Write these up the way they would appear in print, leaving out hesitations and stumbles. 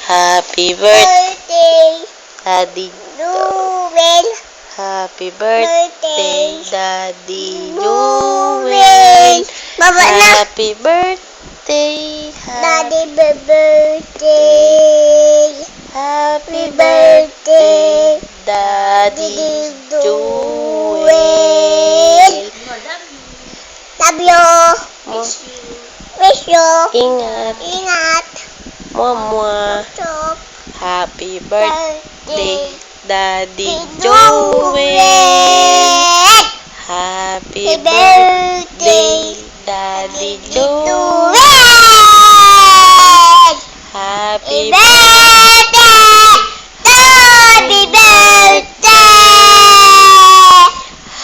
Happy birthday, Daddy Joel. Happy birthday, Daddy Joel. Baba na. Happy birthday, Daddy birthday. Happy birthday, Daddy Joel. Love you. Wish you. Ingat. Ingat. Mua. Chok. Happy birthday, Daddy Joel. Joel. Happy birthday, Daddy Joel. Happy birthday. Happy birthday.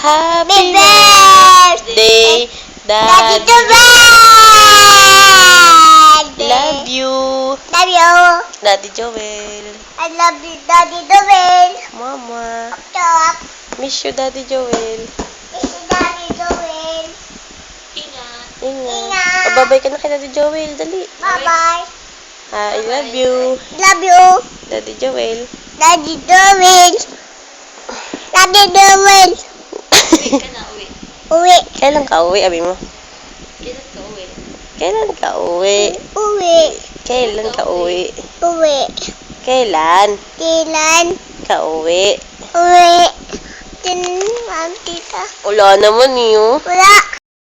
Happy birthday, Daddy Daddy. Joel. Love you, Love you. Daddy Joel. I love you, Daddy Joel. Mama, Chok. miss you, Daddy Joel. Miss you, Daddy Joel. Ingat. Ingat. Babay ka na kay Daddy Joel, dali. Bye-bye. I love you, Love you. Daddy Joel. Daddy Joel. Daddy Joel. Uwi. Kailan ka uwi, abi mo? Kailan ka uwi? Kailan ka uwi? Uwi. Kailan ka uwi? Uwi. Kailan Kailan? ka uwi? Uwi. Tin, Ma'am Tita. Wala naman yun. Wala.